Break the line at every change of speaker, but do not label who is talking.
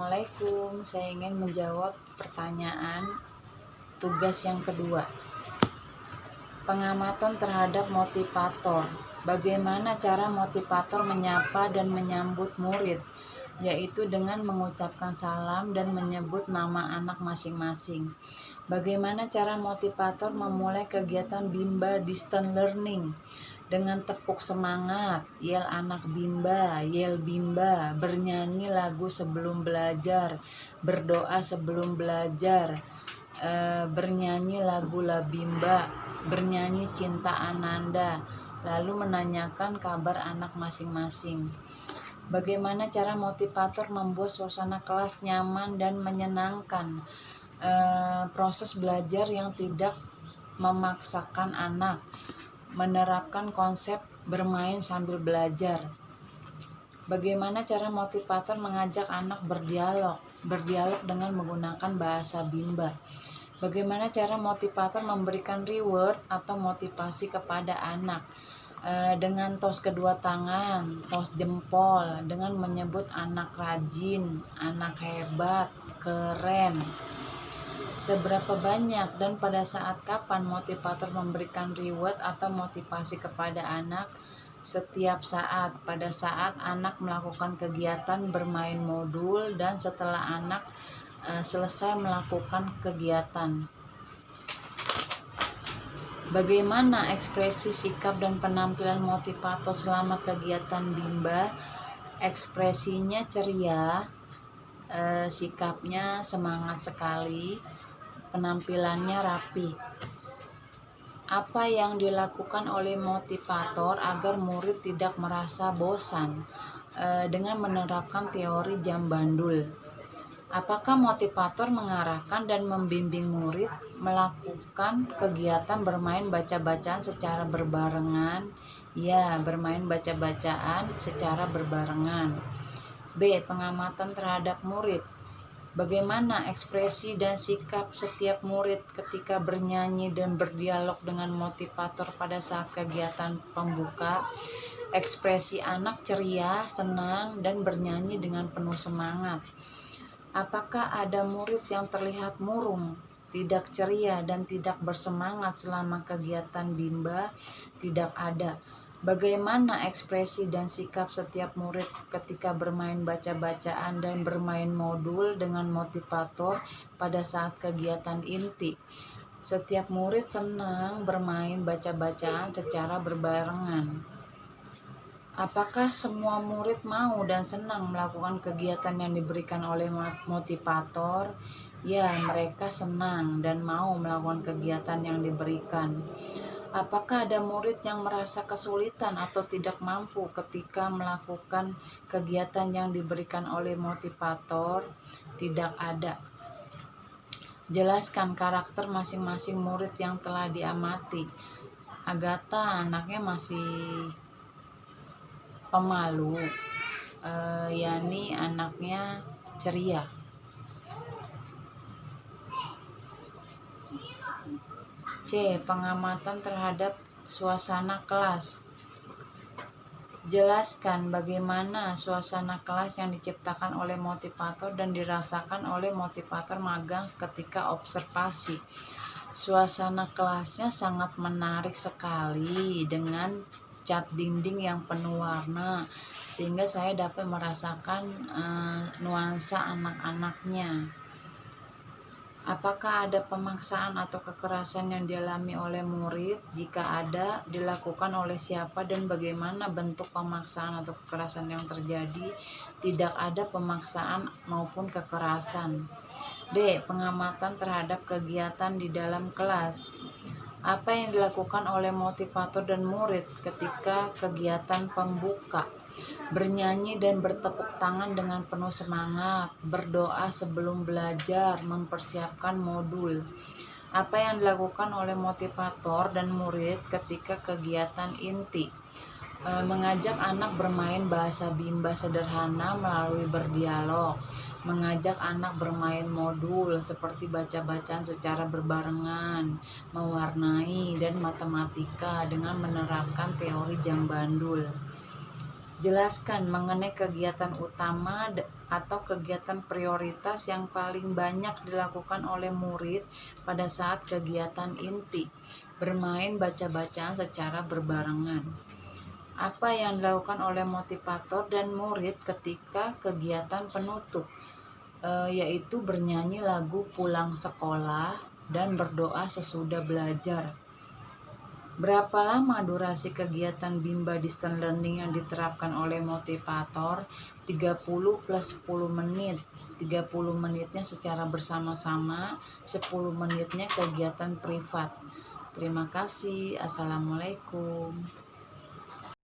Assalamualaikum, saya ingin menjawab pertanyaan tugas yang kedua. Pengamatan terhadap motivator. Bagaimana cara motivator menyapa dan menyambut murid, yaitu dengan mengucapkan salam dan menyebut nama anak masing-masing. Bagaimana cara motivator memulai kegiatan Bimba Distance Learning? Dengan tepuk semangat, yel anak Bimba, yel Bimba, bernyanyi lagu sebelum belajar, berdoa sebelum belajar, bernyanyi lagu La Bimba, bernyanyi Cinta Ananda, lalu menanyakan kabar anak masing-masing. Bagaimana cara motivator membuat suasana kelas nyaman dan menyenangkan? Proses belajar yang tidak memaksakan anak, menerapkan konsep bermain sambil belajar. Bagaimana cara motivator mengajak anak berdialog dengan menggunakan bahasa Bimba? Bagaimana cara motivator memberikan reward atau motivasi kepada anak? Dengan tos kedua tangan, tos jempol, dengan menyebut anak rajin, anak hebat, keren. Seberapa banyak dan pada saat kapan motivator memberikan reward atau motivasi kepada anak? Setiap saat, pada saat anak melakukan kegiatan bermain modul dan setelah anak selesai melakukan kegiatan. Bagaimana ekspresi, sikap, dan penampilan motivator selama kegiatan Bimba? Ekspresinya ceria, sikapnya semangat sekali, penampilannya rapi. Apa yang dilakukan oleh motivator agar murid tidak merasa bosan? Dengan menerapkan teori jam bandul. Apakah motivator mengarahkan dan membimbing murid melakukan kegiatan bermain baca-bacaan secara berbarengan? Ya, bermain baca-bacaan secara berbarengan. B. Pengamatan terhadap murid. Bagaimana ekspresi dan sikap setiap murid ketika bernyanyi dan berdialog dengan motivator pada saat kegiatan pembuka? Ekspresi anak ceria, senang, dan bernyanyi dengan penuh semangat. Apakah ada murid yang terlihat murung, tidak ceria, dan tidak bersemangat selama kegiatan Bimba? Tidak ada. Bagaimana ekspresi dan sikap setiap murid ketika bermain baca-bacaan dan bermain modul dengan motivator pada saat kegiatan inti? Setiap murid senang bermain baca-bacaan secara berbarengan. Apakah semua murid mau dan senang melakukan kegiatan yang diberikan oleh motivator? Ya, mereka senang dan mau melakukan kegiatan yang diberikan. Apakah ada murid yang merasa kesulitan atau tidak mampu ketika melakukan kegiatan yang diberikan oleh motivator? Tidak ada. Jelaskan karakter masing-masing murid yang telah diamati. Agatha anaknya masih pemalu, Yani anaknya ceria. C. Pengamatan terhadap suasana kelas. Jelaskan bagaimana suasana kelas yang diciptakan oleh motivator dan dirasakan oleh motivator magang ketika observasi. Suasana kelasnya sangat menarik sekali dengan cat dinding yang penuh warna, sehingga saya dapat merasakan nuansa anak-anaknya. Apakah ada pemaksaan atau kekerasan yang dialami oleh murid? Jika ada, dilakukan oleh siapa dan bagaimana bentuk pemaksaan atau kekerasan yang terjadi? Tidak ada pemaksaan maupun kekerasan. D. Pengamatan terhadap kegiatan di dalam kelas. Apa yang dilakukan oleh motivator dan murid ketika kegiatan pembuka? Bernyanyi dan bertepuk tangan dengan penuh semangat, berdoa sebelum belajar, mempersiapkan modul. Apa yang dilakukan oleh motivator dan murid ketika kegiatan inti? Mengajak anak bermain bahasa Bimba sederhana melalui berdialog, mengajak anak bermain modul seperti baca-bacaan secara berbarengan, mewarnai, dan matematika dengan menerapkan teori jam bandul. Jelaskan mengenai kegiatan utama atau kegiatan prioritas yang paling banyak dilakukan oleh murid pada saat kegiatan inti, bermain baca-bacaan secara berbarengan. Apa yang dilakukan oleh motivator dan murid ketika kegiatan penutup? Yaitu bernyanyi lagu pulang sekolah dan berdoa sesudah belajar. Berapa lama durasi kegiatan Bimba Distance Learning yang diterapkan oleh motivator? 30 plus 10 menit. 30 menitnya secara bersama-sama, 10 menitnya kegiatan privat. Terima kasih. Assalamualaikum.